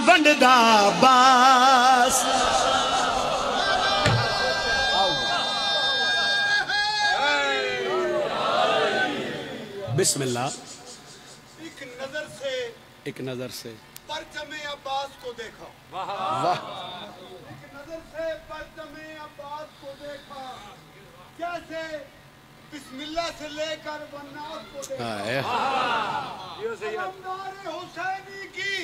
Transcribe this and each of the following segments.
ونڈدا باس بسم اللہ. ایک نظر سے پرچم عباس کو دیکھا. واہ. ایک نظر سے پرچم عباس کو دیکھا، کیسے بسم اللہ سے لے کر والناس کو دیکھا. علمدار حسینی کی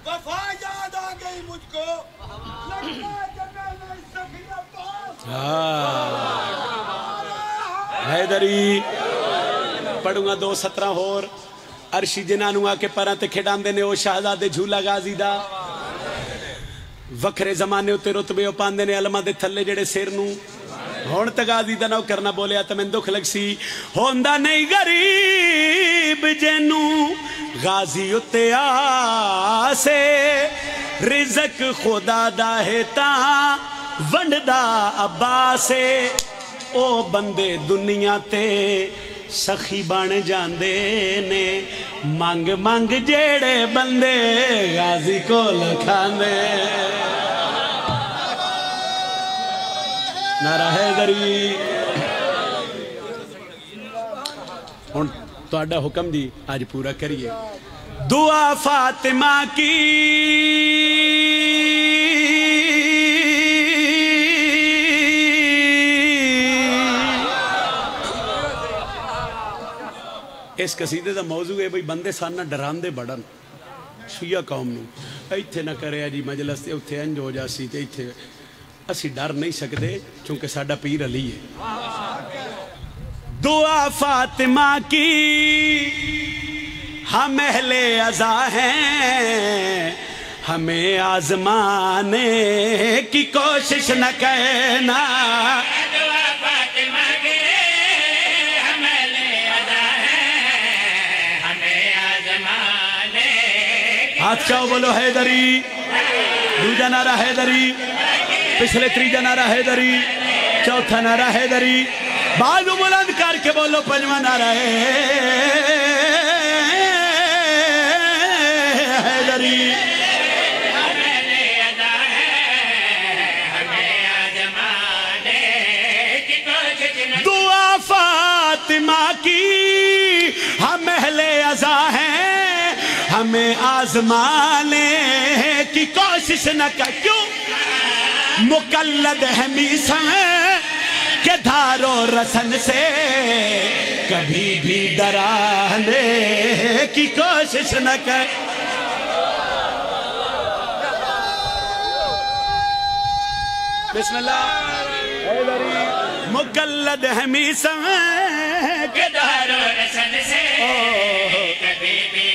وفا یاد آ گئی مجھ کو، لگتا ہے کہ میں نے سخی عباس. حیدری پڑھوں گا 2:17 اور عرشی جنانوں آ کے پران تے کھڑان دینے او شہزادے جھولا غازی دا وکھرے زمانے ہوتے رتبے او پان دینے علماء دے تھلے جڑے سیر نوں ہون تے غازی دا نو کرنا بولیا تے میں دکھ لگ سی ہوندہ نہیں غریب جنوں غازی ہوتے آسے رزق خدا دا ہے تاں ونڈدا عباسے او بندے دنیا تے سخی بان جاندے نے مانگ مانگ جیڑے بندے غازی کو لکھاندے. نعرہ حیدری. ہن تہاڈا حکم جی آج پورا کریے. دعا فاطمہ کی اس قصیدے دا موضوع ہے بھئی بندے ساننا ڈران دے بڑھن شیعہ قوم نو ایتھے نہ کرے جی مجلس تے اتھے انج ہو جاسی تے ایتھے اسی ڈر نہیں سکدے چونکہ ساڈا پیر علی ہے. دعا فاطمہ کی ہم اہل عزا ہیں ہمیں آزمانے کی کوشش نہ کہنا. ہاتھ چاہو بولو حیدری. دوجا نعرہ حیدری. پچھلے تریجا نعرہ حیدری. چوتھا نعرہ حیدری. بازو بلند کر کے بولو پنجواں نعرہ حیدری. دعا فاطمہ کی ہم اہل عزا ہیں ہمیں آزمانے کی کوشش نہ کر. کیوں؟ مقلد ہمیشہ کہ دھارو رسن سے کبھی بھی ڈرانے کی کوشش نہ کر. بسم اللہ. مقلد ہمیشہ کہ دھارو رسن سے کبھی بھی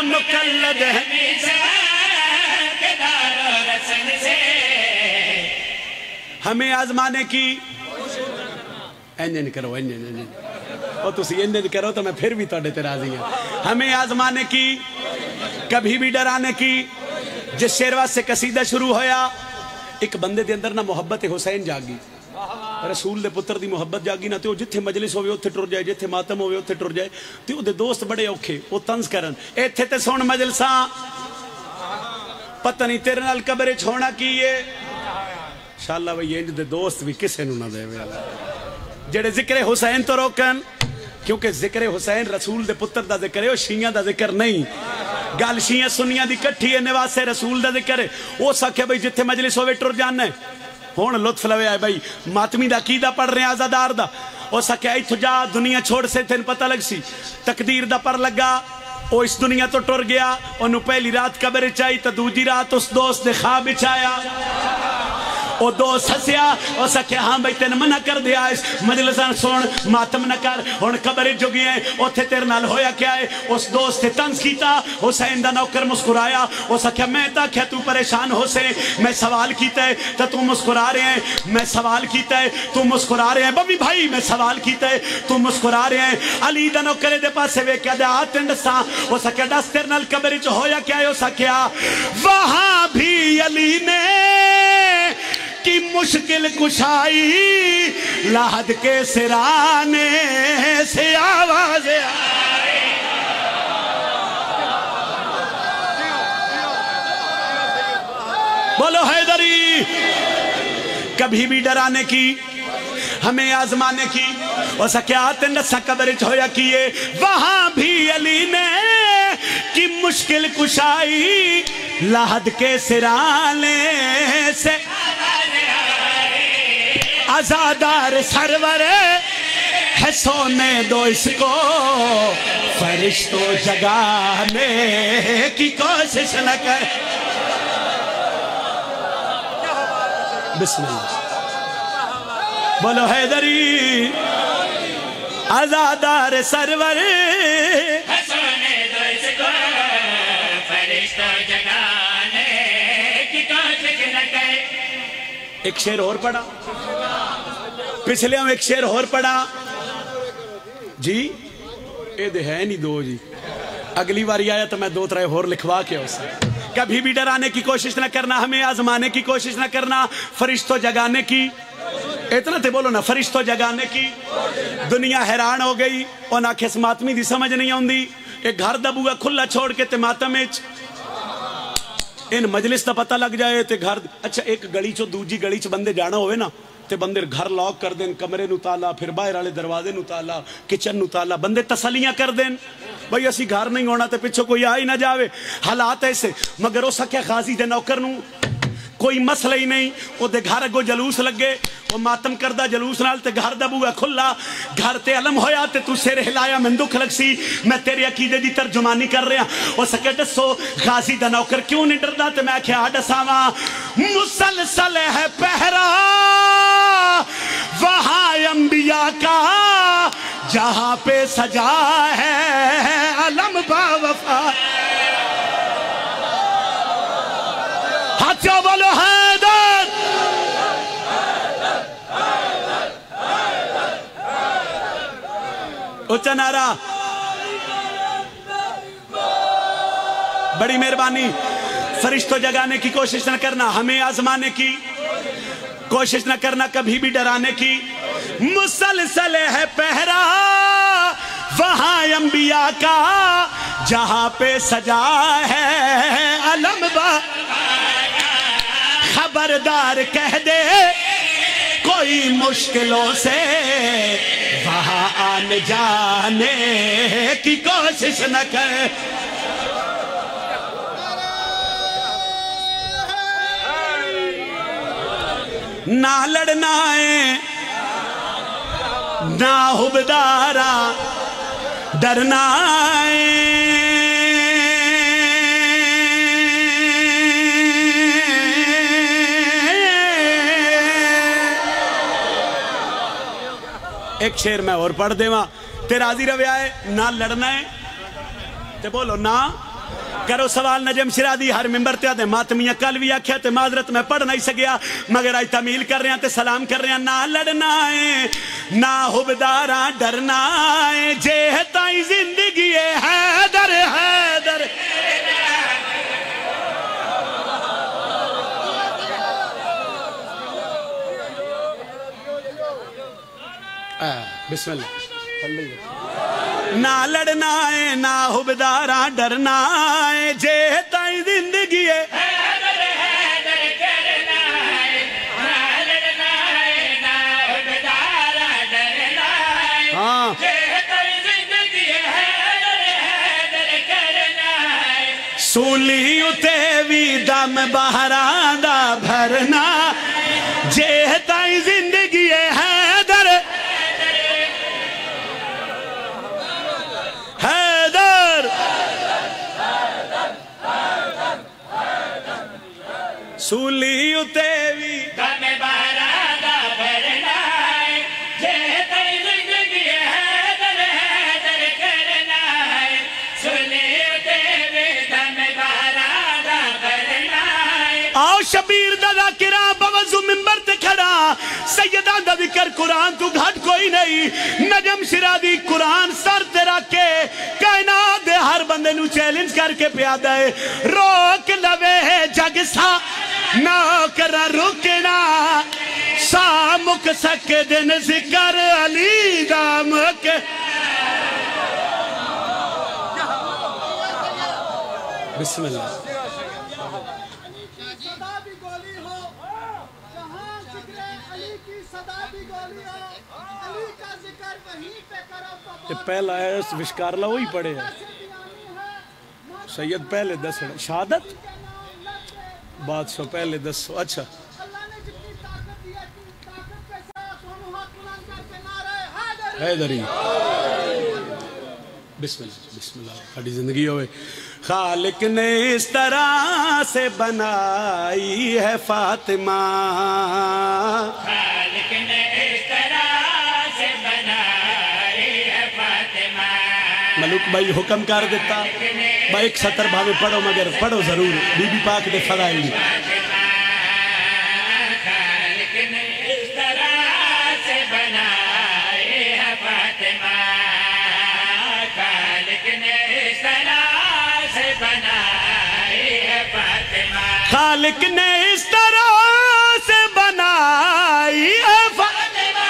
مقلد ہمیشہ ہمیں آزمانے کی انجن کرو انجن اور تسی انجن کرو تو میں پھر بھی توڑے تے راضی ہوں. ہمیں آزمانے کی کبھی بھی ڈرانے کی. جس شیروات سے قصیدہ شروع ہویا ایک بندے دے اندر نہ محبت حسین جاگی رسول دے پتر دی محبت جاگی نہ تے جتھے مجلس ہوئے اتھے ٹر جائے جتھے ماتم ہوئے اتھے ٹر جائے تے دے دوست بڑے اوکھے وہ طنز کرن ایتھے تے سون مجلساں پتہ نہیں تیرے نال قبر چھوڑنا کیے انشاءاللہ بھئی یہ دے دوست بھی کسے نو نہ دے جڑے ذکر حسین تو روکن کیونکہ ذکر حسین رسول دے پتر دا ذکر ہے وہ شیعہ دا ذکر نہیں. گال شیعہ سنیاں دی کٹھی ہے نواز سے رسول دا ذکر ہے وہ سکھے بھئی جتھے مجلس ہوئے ٹر جاننا ہے. ہون لطف لوے آئے بھائی ماتمی دا عقیدہ پڑھ رہے ہیں آزادار دا او سکے ایتھو جا دنیا چھوڑ سے تھے پتہ لگ سی تقدیر دا پر لگا او اس دنیا تو ٹر گیا انہوں پہلی رات قبر چاہی تا دوجی رات اس دوست دے خواب چایا او دوست ہسیا او سکے ہاں بھائی تین منع کر دیا اس مجلسان سون ماتم نہ کر ہون قبر جو گئے ہیں او تھے تیر نال ہویا کیا ہے اس دوست تھے تنز کیتا حسین دا نوکر مسکرایا او سکے میں تا کیا تو پریشان ہو سے میں سوال کیتا ہے تا تو مسکرا رہے ہیں میں سوال کیتا ہے تو مسکرا رہے ہیں بابی بھائی میں سوال کیتا ہے تو مسکرا رہے ہیں علی دا نوکرے دے پاس سے وے کیا دے آتن ڈسا او سکے ڈس تیر نال قبر جو ہویا کیا ہے او سکے وہاں بھی علی نے کی مشکل کشائی لحد کے سرانے سے آواز آئی بولو حیدری کبھی بھی ڈرانے کی ہمیں آزمانے کی وہ سکیات نسا قبر ہویا کیے وہاں بھی علی نے کی مشکل کشائی لحد کے سرانے سے آزادار سرور ہے سونے دو اس کو فرشتوں جگانے کی کوشش نہ کر بسم اللہ بولو حیدری آزادار سرور سونے دو اس کو فرشتوں جگانے کی کوشش نہ کر ایک شعر اور پڑھا پچھلے ہم ایک شعر اور پڑھا جی اے دے ہے نہیں دو جی اگلی باری آیا تو میں دو ترائے اور لکھوا کے اسے کبھی بھی ڈرانے کی کوشش نہ کرنا ہمیں آزمانے کی کوشش نہ کرنا فرشتوں جگانے کی اتنا تے بولو نا فرشتوں جگانے کی دنیا حیران ہو گئی اور آنکھیں ماتمی دی سمجھ نہیں آندی ایک گھر دا بوگا کھلا چھوڑ کے تے ماتم اچ ان مجلس تا پتہ لگ جائے تے گھر اچھا ایک گلی چو دوجی گلی چو بندے جانا ہوئے نا تے بندے گھر لاک کر دیں کمرے نو تالا پھر باہر والے دروازے نو تالا کچن نو تالا بندے تسلیاں کر دیں بھئی اسی گھر نہیں ہونا تے پچھو کوئی آئی نہ جاوے حالات ایسے مگر ہو سکے غازی دے نوکر نو کوئی مسئلہ ہی نہیں وہ دے گھر اگو جلوس لگے وہ ماتم کردہ جلوس نال تے گھر دا بوگا کھلا گھر تے علم ہویا تے تو سیر ہلایا من دکھ لگ سی میں تیرے عقیدے دی ترجمانی کر رہا وہ سکے ڈسو غازی دا نوکر کیوں نہیں ڈردا تے میں کیا ڈساواں مسلسل ہے پہرا وہاں انبیاء کا جہاں پہ سجا ہے علم با وفا ہاتھوں بولو حیدر اچھا نعرہ بڑی مہربانی فرشتوں جگانے کی کوشش نہ کرنا ہمیں آزمانے کی کوشش نہ کرنا کبھی بھی ڈرانے کی مسلسل ہے پہرا وہاں انبیاء کا جہاں پہ سجا ہے علم با خبردار کہہ دے کوئی مشکلوں سے وہاں آنے جانے کی کوشش نہ کر نہ لڑنا ہے نہ حبدارا ڈرنا ہے ایک شعر میں اور پڑھ دے وہاں تے راضی رویا ہے نہ لڑنا ہے تے بولو نہ کرو سوال نجم شرادی ہر ممبر تے آدھے ماتمیاں کل بھی آکھیا تے معذرت میں پڑھ نہیں سکیا مگر آج تعمیل کر رہے ہیں تے سلام کر رہے ہیں نہ لڑنا ہے نہ حبداراں ڈرنا ہے جہتائی زندگی ہے حیدر حیدر بسم اللہ نہ لڑنا ہے نہ حبداراں ڈرنا ہے جہتائی زندگی ہے ہاں سولی اتے بھی دم بہران دا بھرنا جہتائی زندگی ہے حیدر حیدر سولی اتے بھی دم بہران دا بھرنا جہتائی زندگی ہے حیدر حیدر کرنا سولی اتے بھی دم بہران دا بھرنا آؤ شبیر دا ذاکرہ بوضو ممبر تے کھڑا سیدان دا ذکر قرآن تو گھٹ کوئی نہیں نجم شرادی قرآن سر تے رکھ کے کائنات دے ہر بندے نو چیلنج کر کے پیادا ہے روک لوے جگ سا نوکرہ رکنا سا مک سکے دن ذکر علی دام کے بسم اللہ تے پہلا ہے وشکارلا وہی پڑھے ہے سید پہلے دس شہادت بادشاہ پہلے دسو اچھا حیدری بسم اللہ ہماری زندگی ہوئے خالق نے اس طرح سے بنائی ہے فاطمہ خالق نے اس طرح سے بنائی ہے فاطمہ ملوک بھائی حکم کر دیتا بھائی ایک سطر بھاوے پڑھو مگر پڑھو ضرور بی بی پاک دے فضائل خالق نے اس طرح سے بنائی ہے فاطمہ خالق نے اس طرح سے بنائی ہے فاطمہ خالق نے اس طرح سے بنائی ہے فاطمہ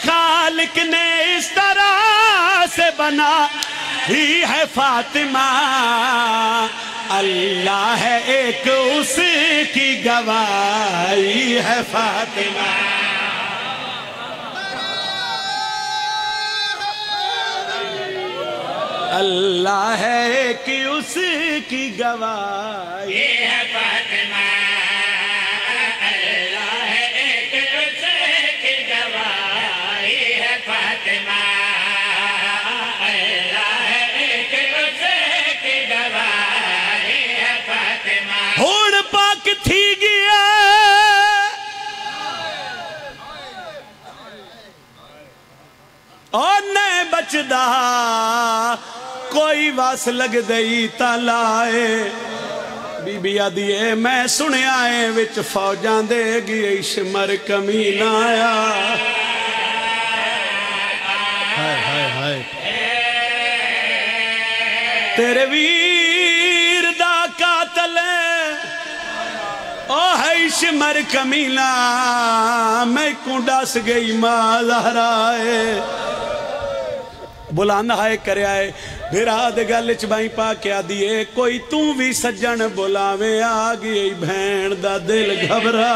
خالق نے اس طرح سے بنائی ہے فاطمہ اللہ ہے ایک اس کی گواہی ہے فاطمہ اللہ ہے ایک اس کی گواہی ہے فاطمہ اللہ ہے ایک اس کی گواہی ہے فاطمہ اللہ ہے ایک اس کی گواہی ہے فاطمہ ہون پاک تھی گیا اور نہیں بچدا کوئی واس لگ دئی تالائے بی بی آدھیے میں سنے آئے وچ فوجان دے گئی شمر کمینہ آیا ہائے ہائے ہائے تیرے ویر دا قاتل او ہے شمر کمینہ میں کوں ڈاس گئی ماں زہرائے بلانا ہے کرے آئے بھراد گلچ بائی پاکیا دیئے کوئی توں بھی سجن بلاویں آگئی بھین دا دل گھبرا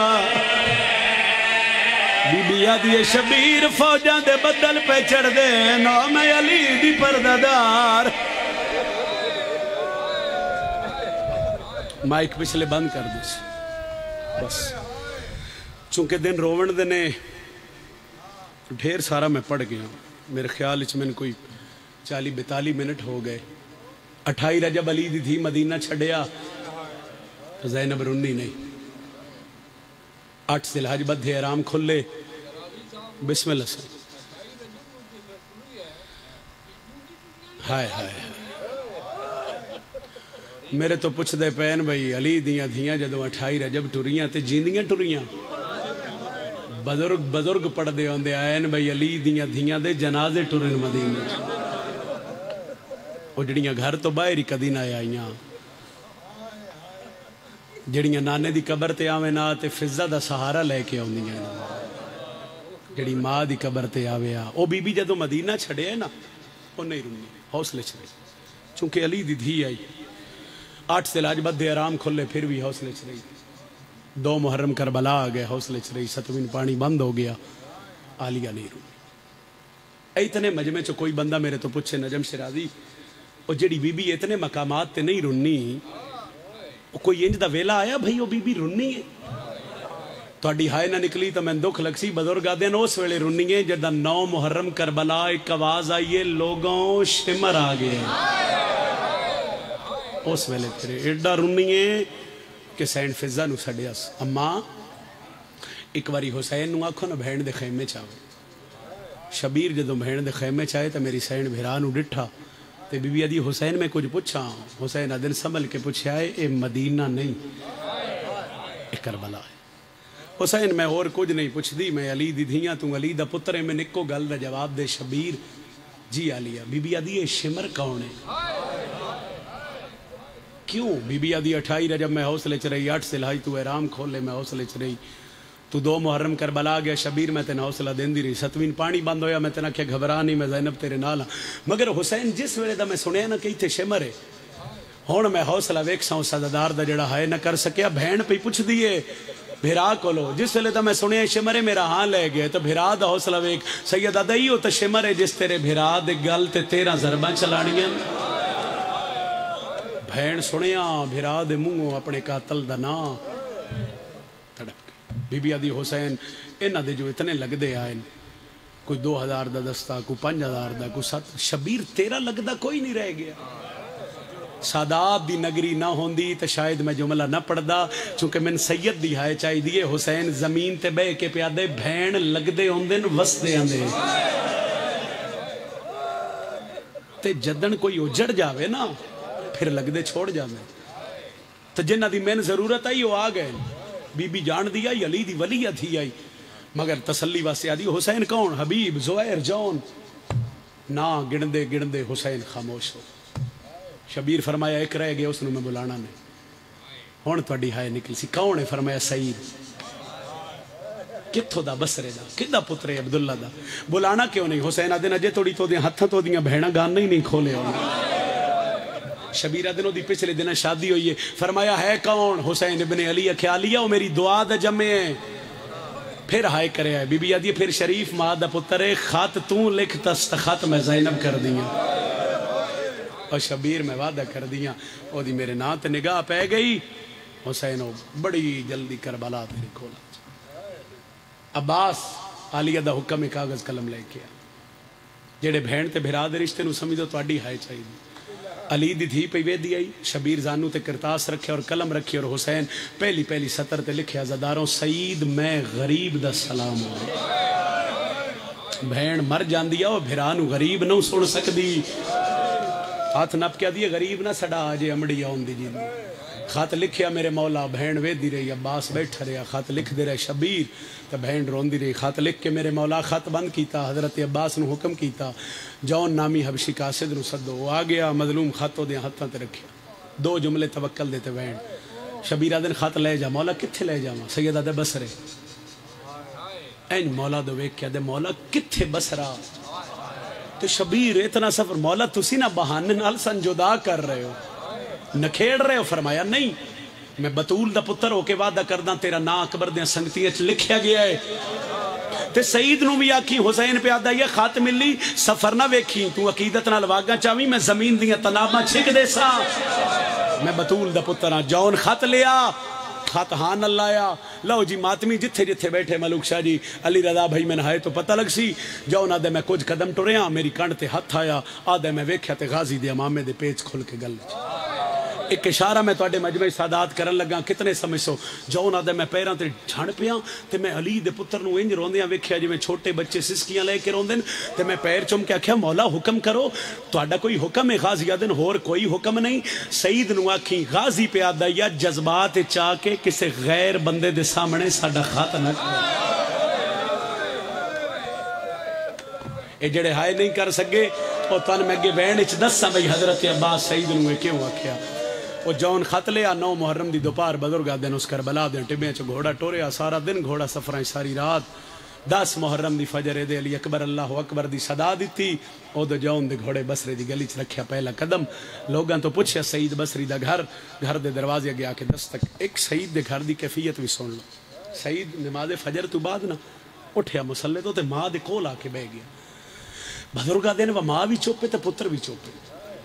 بی بی آدھیے شبیر فوجان دے بدل پہ چڑھ دے نام علی دی پردادار مائک پچھلے بند کر دو بس چونکہ دن روون دنے ڈھیر سارا میں پڑھ گیا میرے خیال اچھ میں کوئی 40-42 منٹ ہو گئے 28 رجب علی دی تھی مدینہ چھڑیا زینب رنی نہیں 8 ذی الحج بدھ احرام کھلے بسم اللہ سے ہائے ہائے میرے تو پوچھ دے پین بھئی علی دیاں دھیاں جدو 28 رجب ٹوریاں تے جیندیاں ٹوریاں بزرگ پڑھ دے ہوندے آئین بھئی علی دیاں دھیاں دے جنازے ٹورن مدینہ وہ جڑیاں گھر تو باہر ہی کدی نہ آئیاں جڑیاں نانے دی قبر تے آوے نا تے فضہ دا سہارا لے کے آوندیاں جڑی ماں دی قبر تے آوے او بی بی جدو مدینہ چھڑے ہے نا وہ نہیں رونی حوصلے چھڑے چونکہ علی دی دھی آئی 8 ذی الحج بدھ احرام کھلے پھر بھی حوصلے چھڑے 2 محرم کربلا آ گئے حوصلے چھڑے 7ویں پانی بند ہو گیا عالیہ نہیں رونی اتنے مجمع چو کوئی بندہ میرے تو پوچھے نجم شرازی اور جڑی بی بی اتنے مقامات تے نہیں رنی کوئی انج دا ویلا آیا بھئی وہ بی بی رنی ہے تو اڈی ہائے نہ نکلی تو میں دکھ لگ سی بزرگ آدھے نا اس ویلے رنی ہے جدہ 9 محرم کربلا ایک آواز آئیے لوگوں شمر آگئے اس ویلے پھر ایڈا رنی ہے کہ سینڈ فضہ نو سڑیاس اما ایک باری حسین نو آکھو نا بھین دے خیمے چاہو شبیر جدو بھین دے خیمے چاہے تو میری سینڈ بھیرانو ڈٹھا تے بی بی آدھی حسین میں کچھ پوچھا حسین آدھن سنبھل کے پوچھا ہے اے مدینہ نہیں اے کربلا ہے حسین میں اور کچھ نہیں پوچھ دی میں علی دی دھیاں تو علی دا پترے میں نکو گل دا جواب دے شبیر جی علیہ بی بی آدھی اے شمر کون ہے کیوں بی بی آدھی 28 رجب میں حوصلے چ رہی 8 ذی الحج تو احرام کھولے میں حوصلے چ رہی تو 2 محرم کربلا گیا شبیر میں تینا حوصلہ دین دی رہی 7ویں پانی بند ہویا میں تینا کیا گھبرا نہیں میں زینب تیرے نالا مگر حسین جس ویلے دا میں سنیا نا کہ تے شمر ہے ہون میں حوصلہ ویک ساؤں صددار دا جڑا ہے نہ کر سکیا بہن پہ پوچھ دیئے بھرا کولو جس ویلے تو میں سنیا شمرے میرا ہاں لے گئے تو بھرا دا حوصلہ ویک سید آدھائی ہو تو شمرے جس تیرے بھرا دے گل تے 13 ضرباں چلانیاں بھین سنیا بھرا دے منگو اپنے قاتل دا نا تڑپ بی بی آدھی حسین انہ دے جو اتنے لگ دے آئیں کوئی 2000 دا دستا کوئی 5000 دا کوئی 7 شبیر تیرا لگ دا کوئی نہیں رہ گیا سادات دی نگری نہ ہوندی تو شاید میں جملہ نہ پڑھ دا چونکہ من سید دی ہائے چاہی دیئے حسین زمین تے بے کے پیادے بھین لگ دے ہوندن وس دے ہوندے تے جدن کوئی اجڑ جاوے نا پھر لگ دے چھوڑ جاوے تو جنہ دی میں ضرورت آئی وہ آ گئے بی بی جان دی آئی علی دی ولیہ تھی آئی مگر تسلی واسے آدھی حسین کون حبیب زہیر جون نا گڑندے حسین خاموش ہو شبیر فرمایا ایک رہ گیا اس نے میں بلانا نہیں ہون توڑی ہائے نکل سی کون ہے فرمایا سعید کتھو دا بسرے دا کدہ پترے عبداللہ دا بلانا کیوں نہیں حسین آدھے نجے توڑی تو دیا ہتھا تو دیا بہنا گان نہیں کھولے ہونے شبیر آدھے نو دی پچھلے دن شادی ہوئی ہے فرمایا ہے کون حسین ابن علی خیالیہ وہ میری دعا دا جمعے ہیں پھر ہائے کرے آئے بی بی آدھی پھر شریف ماں دا پترے خط توں لکھ تستخط میں زینب کر دیا اور شبیر میں وعدہ کر دیا او دی میرے نات نگاہ پہ گئی حسین بڑی جلدی کربلا تیرے کھولا عباس عالیہ دا حکم میں کاغذ قلم لے کیا جڑے بہن تے بھرا دے رشتے نو سمجھو تو اڈی ہائے چاہیے علی دی دھی پہ ویدی آئی شبیر زانو تے کرتاس رکھے اور قلم رکھے اور حسین پہلی سطر تے لکھے عزداروں سعید میں غریب دا سلام ہوں بہن مر جان دیا وہ بھرانو غریب نو سن سکدی ہاتھ نپ کیا دیئے غریب نہ سڑا آجے امڑی آن دی جی خط لکھیا میرے مولا بہن وید دی رہی عباس بیٹھا رہا خط لکھ دے رہے شبیر تو بہن رون دی رہی خط لکھ کے میرے مولا خط بند کیتا حضرت عباس نو حکم کیتا جون نامی حبشی قاسد نو صدو وہ آگیا مظلوم خط ہو دیا ہتھاں تے رکھیا 2 جملے توکل دیتے بہن شبیر آدن خط لے جا مولا کتھے لے جا سید آدھے بسرے این مولا دو ویک کیا دے مولا کتھے بسرا تو شبیر اتنا سفر مولا تسی نہ بہانے نال سنجدہ کر رہے ہو نکھیڑ رہے ہو فرمایا نہیں میں بطول دا پتر ہو کے وعدہ کردہ تیرا نا اکبر دیا سنگتیاں لکھیا گیا ہے تے سعید نو بھی آکھی حسین پہ آدھا یہ خات ملی سفر نہ ویکھی تو عقیدت نال واگا چاہوی میں زمین دیا تناباں چھک دے سا میں بطول دا پتر ہاں جون خط لیا خط ہان اللہ آیا لو جی ماتمی جتھے جتھے بیٹھے ملوک شاہ جی علی رضا بھائی میں نہائے تو پتہ لگ سی جاؤ نہ دے میں کچھ قدم ٹوریا میری کانڈ تے ہاتھ آیا آدھے میں ویکھیا تے غازی دے امامے دے پیچ کھل کے گل ایک اشارہ میں توڑے مجمع سادات کرن لگا کتنے سمجھ سو جاؤ نہ دے میں پیران تے جھڑ پیا تے میں علی دے پتر نو انج روندیاں ویکھیا جی میں چھوٹے بچے سسکیاں لے کے روندن تے میں پیر چم کے آکھیا مولا حکم کرو توڑا کوئی حکم ہے غازی آدن ہور کوئی حکم نہیں سعید نو آکھی غازی پہ آدھا یا جذبات چاہ کے کسے غیر بندے دے سامنے ساڑا خات نہ اے جڑے ہائے نہیں کر سکے اور تن میں گے بین اچ دسا بھئی حضرت عباس سعید نو کیوں آکھیا وہ جون خط لیا 9 محرم دی دوپہر بزرگا دن اس کربلا دن ٹبیاں چ گھوڑا ٹوریا سارا دن گھوڑا سفرائیں ساری رات 10 محرم دی فجر دے علی اکبر اللہ اکبر دی صدا دیتی او دو جون دے گھوڑے بسرے دی گلی چ رکھیا پہلا قدم لوگاں تو پوچھیا سعید بسری دا گھر دے دروازے گیا کے دستک ایک سعید دے گھر دی کیفیت بھی سن لو سعید نماز فجر تو بعد نا اٹھیا مسلے تو تے ماں دے کول آ کے بہ گیا بزرگا دن وہ ماں بھی چوپے تے پتر بھی چوپے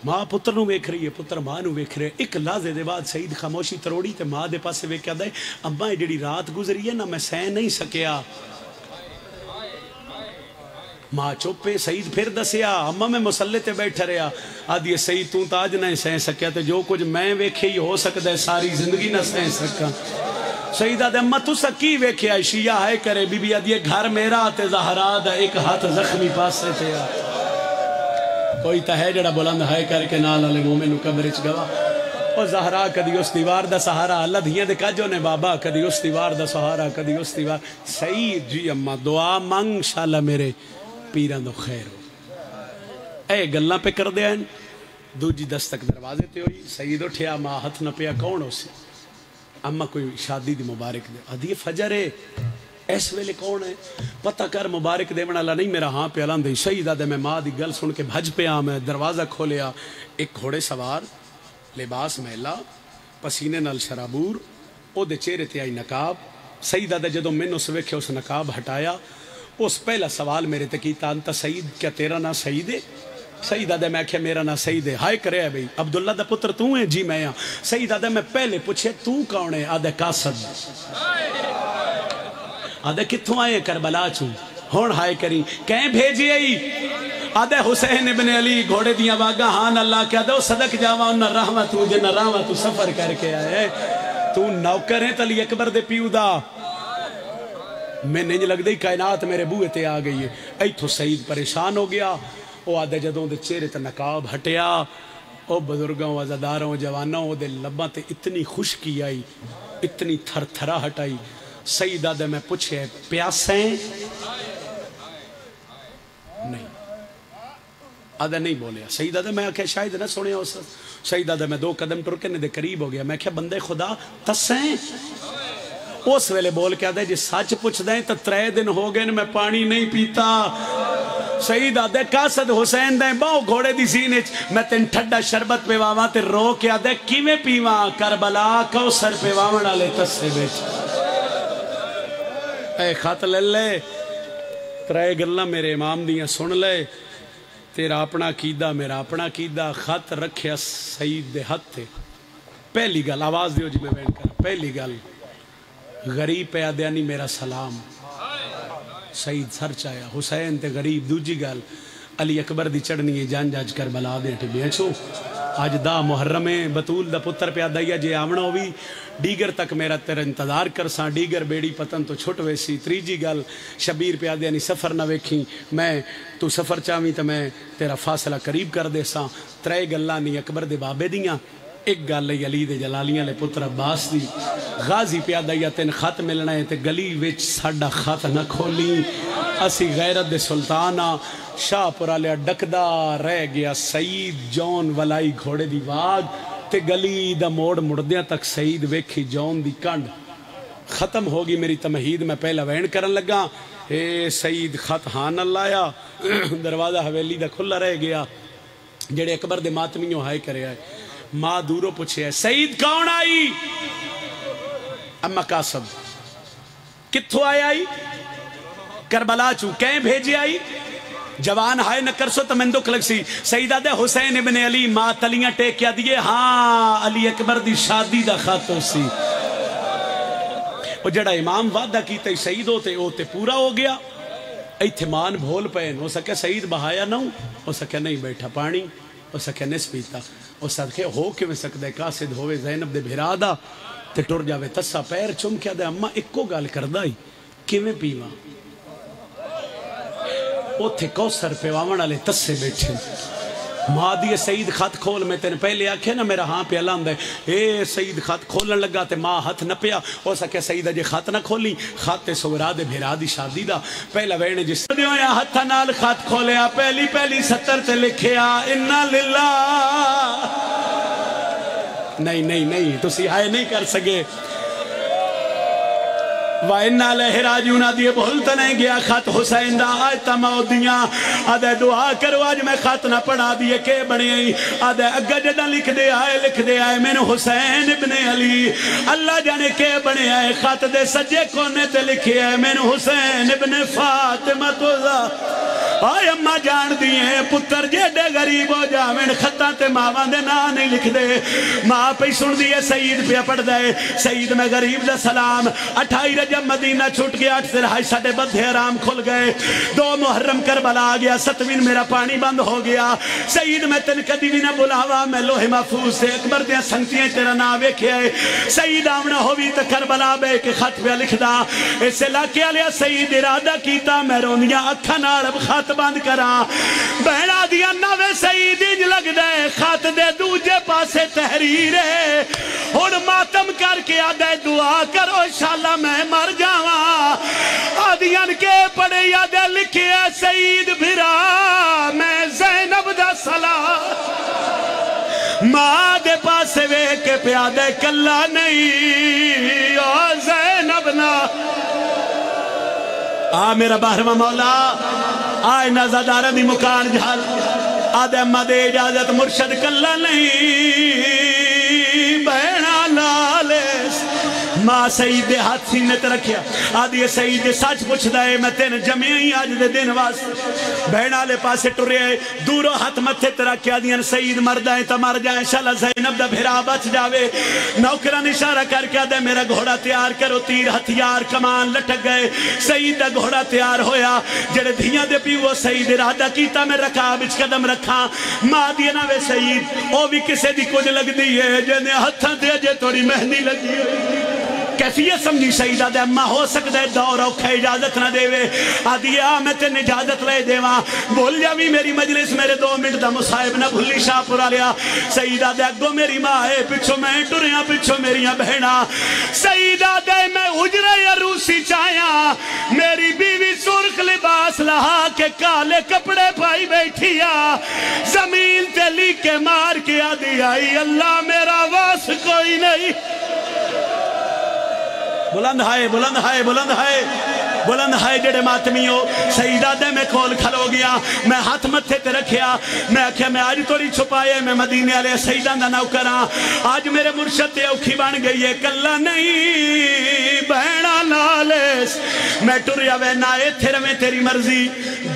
ماں پتر نو ویکھ رہی ہے پتر ماں نو ویکھ رہے ایک لحظے دے بعد سعید خاموشی تروڑی تے ماں دے پاسے ویکھیا دے اماں یہ جڑی رات گزری ہے نا میں سہ نہیں سکیا ماں چوپے سعید پھر دسیا اماں میں مسلے تے بیٹھا رہا آدھی سعید تو تاج نہیں سہ سکیا تے جو کچھ میں ویکھے ہی ہو سکتا ہے ساری زندگی نہ سہ سکا سعید آدھے اماں تو سکی ویکھیا شیعہ ہے کرے بی بی آدھی گھر میرا تے زہرا دا ایک ہاتھ زخمی پاسے تھے کوئی تا ہے جڑا بلند ہے کر کے نال علی مومن قبر اچ گوا او زہرا کدی اس دیوار دا سہارا اللہ دھیاں دے کاجو نے بابا کدی اس دیوار دا سہارا کدی اس دیوار سعید جی اماں دعا مانگ انشاءاللہ میرے پیران دو خیر ہو اے گلاں پہ کر دیا دوجی دستک دروازے تے ہوئی سعید اٹھیا ماں ہتھ نہ پیا کون ہو سے اماں کوئی شادی دی مبارک دے ادھی فجر ہے اس ویلے کون ہے پتہ کر مبارک دے والا نہیں میرا ہاں پہ اعلان دے سعید آدھے میں ماں دی گل سن کے بھج پیا میں دروازہ کھولیا ایک گھوڑے سوار لباس میلا پسینے نال شرابور او دے چہرے تے آئی نقاب سیدہ دے جدو میں اس ویکھے اس نقاب ہٹایا اس پہلا سوال میرے تے کیتا انت سعید کیا تیرا نا سعید ہے سیدہ دے میں کہا میرا نا سعید ہے ہائے کرے ہے بھئی عبداللہ دا پتر تو ہے جی میں ہاں سیدہ دے میں پہلے پوچھے تو کون ہے آدھے قاسد آدھے کتھوں آئے کربلا چوں ہون ہائے کری کہیں بھیجی آئی آدھے حسین ابن علی گھوڑے دیا واگا ہاں اللہ کیا دے صدق جاوا انہ رحمت تو جنہ رحمت تو سفر کر کے آئے تو نوکر ہیں تلی اکبر دے پیو دا میں نہیں لگ دی کائنات میرے بوئے تے آ گئی ہے ایتھو سعید پریشان ہو گیا او آدھے جدوں دے چہرے تے نقاب ہٹیا او بزرگوں وزداروں جوانوں دے لباں تے اتنی خوشکی آئی اتنی تھر تھرا ہٹائی سیدہ دے میں پوچھے پیاسیں نہیں آدھے نہیں بولیا سیدہ دے میں آکھے شاید نہ سنے ہو سیدہ دے میں 2 قدم ٹرکنے دے قریب ہو گیا میں کہا بندے خدا تسیں اس ویلے بول کے آدھے جی سچ پوچھ دیں تو 3 دن ہو گئے میں پانی نہیں پیتا سیدہ دے قاسد حسین دیں باؤ گھوڑے دی سینے میں تین ٹھڈا شربت پہ واواں تے رو کے آدھے کیویں پیواں کربلا کوثر پہ واواں ڈالے تسے بیٹھ اے خط لے لے 3 گلاں میرے امام دیاں سن لے تیرا اپنا عقیدہ میرا اپنا عقیدہ خط رکھیا سعید دے ہاتھ تھے پہلی گل آواز دیو جی میں بیٹھ کر پہلی گل غریب پہ آدھیانی میرا سلام سعید سر چایا حسین تے غریب دوجی گل علی اکبر دی چڑھنی ہے جان جاج کر بلا دیں ٹھے بیچو آج دا محرم ہے بطول دا پتر پہ آدھائی جے آمنا ہوئی ڈیگر تک میرا تیرا انتظار کر ساں ڈیگر بیڑی پتن تو چھوٹ ویسی تریجی گل شبیر پہ آدھیانی سفر نہ ویکھیں میں تو سفر چاہویں تو میں تیرا فاصلہ قریب کر دے ساں 3 گلانی اکبر دے بابے دیاں ایک گل لئی علی دے جلالیاں لے پتر عباس دی غازی پیادہ یا تین خط ملنا ہے تے گلی وچ ساڈا خط نہ کھولی اسی غیرت دے سلطانہ شاہ پورا لیا ڈکدا رہ گیا سعید جون ولائی گھوڑے دی واگ تے گلی دا موڑ مردیاں تک سعید ویکھی جون دی کنڈ ختم ہوگی میری تمہید میں پہلا وین کرن لگا اے سعید خط ہان اللہ آیا دروازہ حویلی دا کھلا رہ گیا جڑے اکبر دے ماتمیوں ہائے کرے آئے ماں دوروں پوچھے ہے سعید کون آئی اما قاسم کتھو آئی کربلا چو کہیں بھیجے آئی جوان ہائے نہ کرسو تو مندک لگ سی سیدہ دے حسین ابن علی ماں تلیاں ٹیک کیا دیئے ہاں علی اکبر دی شادی دا خاتو سی وہ جڑا امام وعدہ کیتا سعید ہوتے پورا ہو گیا ایتھے مان بھول پہن ہو سکے سعید بہایا نہ ہو سکے نہیں بیٹھا پانی ہو سکے نس پیتا ہو سکے ہو کے میں سکدے قاسد ہوئے زینب دے بھرادا تے ٹر جاوے تسا پیر چم کیا دے اما اکو گال کردائی کیویں پیواں اوتھے کوثر پہ واوڑ والے تسے بیٹھے ماں دی سعید خط کھول میں تینے پہلے آکھے نا میرا ہاں پہ الاندہ ہے اے سعید خط کھولن لگا تے ماں ہاتھ نہ پیا ہو سکے سعیدہ جے خط نہ کھولی خط سورا دے بھیرا دی شادی دا پہلا وینے جس دیو یا ہاتھ نال خط کھولیا پہلی سطر تے لکھیا اِنَّا لِلَّهِ نہیں تُسی آئے نہیں کر سکے وَإِنَّا لَهِ رَاجِعُونَ دیئے بھولتا نہیں گیا خط حسین دا آیتا مودیاں آدھے دعا کرو آج میں خط نہ پڑھا دیئے کہ بڑی آئی آدھے اگہ جدہ لکھ دے آئے میں نے حسین ابن علی اللہ جانے کہ بڑی آئے خط دے سجے کونے تے لکھے آئے میں نے حسین ابن فاطمہ توزہ آئے اممہ جان دیئے پتر جیڈے غریب ہو جاویں خطہ تے ماں دے نا نہیں لکھ دے ماں پہ سن دیئے سعید پہ پڑھ دے سعید میں غریب دا سلام 28 رجب مدینہ چھوٹ گیا 8 سرحائی ساڑھے بدھے حرام کھل گئے 2 محرم کربلا آ گیا 7ویں میرا پانی بند ہو گیا سعید میں تن کدی بھی نہ بلاوا میں لوح محفوظ سے اکبر دیاں سنگتیاں تیرا نا ویکھے سعید آمنا ہوئی تو کربلا بے کے خط پہ لکھ دا اس علاقے لیا سعید ارادہ کیتا میں روندیاں اکھا نارب خط بند کرا بہنا دیا نوے سعید انج لگ دے خط دے دوجے پاسے تحریر ہے اور ماتم کر کے آدھے دعا کرو انشاءاللہ میں مر جاواں آدھیان کے پڑے یادے لکھے سعید بھرا میں زینب دا سلام ماں دے پاسے وے کے پیادے کلا نہیں او زینب نا میرا بہرمہ مولا آئے نازدارہ دی مکان جھال آدھے امہ دے اجازت مرشد کلا نہیں بہنا لالے ماں سعید دے ہاتھ سینے تے رکھیا آدھی سعید دے سچ پوچھ دائے میں تین جمعی ہی آج دے دن واسطے بہنا لے پاسے ٹرے آئے دورو ہاتھ متھے تے رکھیا دین سعید مردائیں تا مر جائیں انشاءاللہ زینب دا بھرا بچ جاوے نوکران اشارہ کر کے دے میرا گھوڑا تیار کرو تیر ہتھیار کمان لٹک گئے سعید دا گھوڑا تیار ہویا جڑے دھیاں دے پیو سعید ارادہ کیتا میں رکاب اچ قدم رکھا ماں دینا وے سعید او بھی کسے دی کچھ لگ دی ہے جنے ہتھاں دے جے توڑی مہندی لگی ہے کیفیت سمجھی سعیدہ دے اممہ ہو سکتا ہے دور اوکھا اجازت نہ دے وے آدھی میں تین اجازت لے دے وہاں بول جاوی میری مجلس میرے 2 منٹ دا مصائب نہ بھلی شاہ پورا لیا سعیدہ دے اگو میری ماں ہے پچھو میں ٹریاں پچھو میریاں بہنا سعیدہ دے میں اجرے عروسی چاہیاں میری بیوی سرخ لباس لہا کے کالے کپڑے پائی بیٹھیا زمین تے لی کے مار کے آدھی آئی اللہ میرا واس کوئی نہیں بلند ہائے بلند ہائے بلند ہائے بلند ہائے جڑے ماتمیوں سعیدہ دے میں کھول کھلو گیا میں ہاتھ متھے تے رکھیا میں آکھیا میں آج توڑی چھپائے میں مدینے علیہ سعیدہ دا ناو کراں آج میرے مرشد تے اوکھی بان گئی ہے کلہ نہیں بہنا نالیس میں ٹریا وے نا اے تھے رمیں تیری مرضی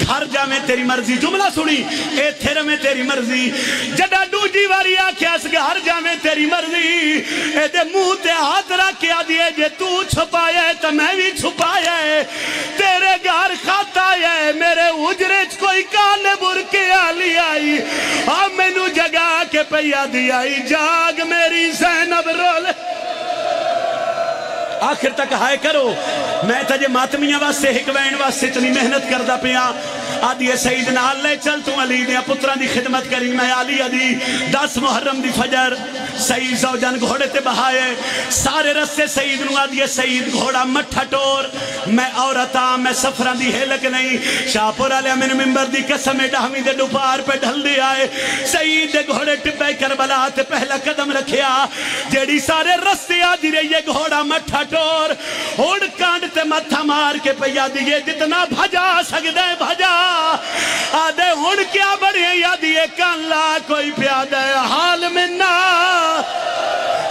گھر جا میں تیری مرضی جملہ سنی اے تھے رمیں تیری مرضی جڑا دوجی واری آکھیا اس گھر جا میں تیری مرضی اے دے منہ تے ہاتھ رکھیا دیئے جے تو چھپائے تو میں بھی چھپائے تیرے گھر کھاتا ہے میرے اجرچ کوئی کالے برکے آلی آئی میں نو جگا کے پیا دی آئی جاگ میری زینب رولے آخر تک ہائے کرو میں تجھے ماتمیاں واسے حکوین واسے اتنی محنت کردہ پیا آدھی سعید نال لے چل تو علی دیا پتران دی خدمت کری میں علی عدی 10 محرم دی فجر سعید زوجان گھوڑے تے بہائے سارے رسے سعید نو آدھی سعید گھوڑا مٹھا ٹور میں عورتا میں سفران دی ہیلک نہیں شاپور علیہ من ممبر دی قسم ڈہمی دے ڈپار پہ ڈھل دی آئے سعید دے گھوڑے ٹپے کربلا تے پہلا قدم رکھیا جیڑی سارے رسے آدھی رہی یہ گھوڑا مٹھا ٹور ہوڑ کانڈ تے متھا مار کے پیا دیئے جتنا بھجا سکدے بھجا آدھے ہوڑ کیا بڑھے یادیے کان لا کوئی پیادہ حال میں نا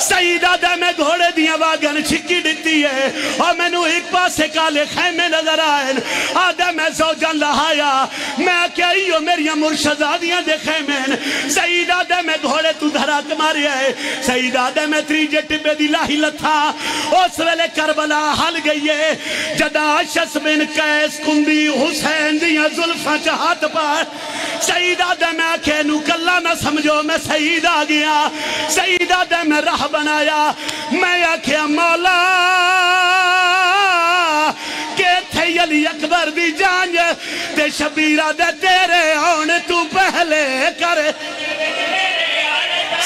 سعیدہ دے میں گھوڑے دیا واگن چھکی ڈٹی ہے اور میں نو ایک پاسے کالے خیمے نظر آئین آدھے میں زوجان لہایا میں کیا ہیو میری مرشدادیاں دے خیمین سعیدہ دے میں گھوڑے تو دھراک ماری ہے سعیدہ دے میں تریجے ٹپے دی لاہی لتھا اس ویلے کربلا حل گئی ہے جدا شس بن قیس کندی حسین دیا ظلفہ چاہت پر سعیدہ دے میں آکھے نو کلا نہ سمجھو میں سعید آ گیا سعیدہ دے میں راہ بنایا میں آکھے مولا کہ تھے علی اکبر دی جانج تے شبیرہ دے تیرے آن تو پہلے کرے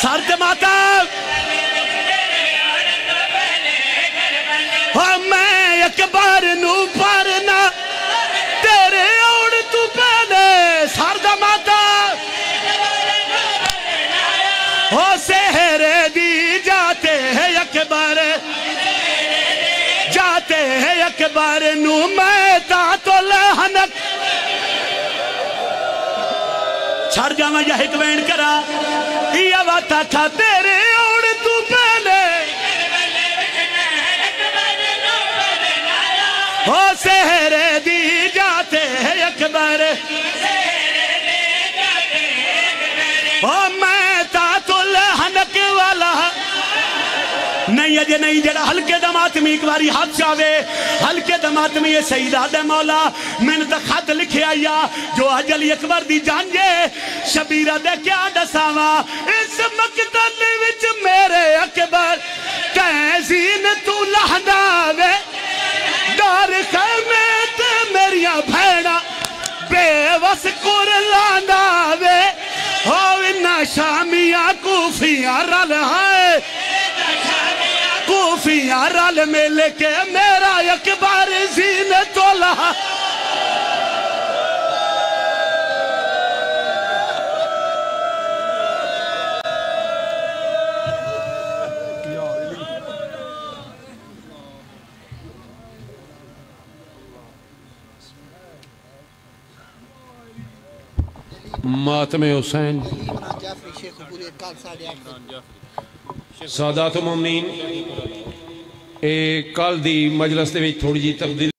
سارتے ماتا میں اکبر نو پرنا تیرے آن تو پہلے سارتے ماتا ہو سہرے دی جاتے ہیں اکبر جاتے ہیں اکبر نو میں تو لہنک چھڑ جانا یہ حکوین کرا یہ واتا کھا تیرے اوڑ تو پہلے ہو سہرے دی جاتے ہیں اکبر ہو میں نہیں اجے نہیں جڑا ہلکے دماتمی ایک باری ہاتھ چاہوے ہلکے دماتمی یہ سعیدہ دے مولا میں نے خط لکھے آیا جو اجلی اکبر دی جانجے شبیرہ دے کیا دساوا اس مقتل وچ میرے اکبر کیسین تو لہناوے دار خیمے تے میریاں بھیڑا بے وس کر لانداوے ہو انہا شامیاں کوفیاں رل ہے کوفیاں رل میں لے کے میرا اکبر زینت اللہ ماتم حسین سادات و مومنین ਇਹ ਕੱਲ ਦੀ ਮਜਲਿਸ ਦੇ ਵਿੱਚ ਥੋੜੀ ਜਿਹੀ ਤਬਦੀਲੀ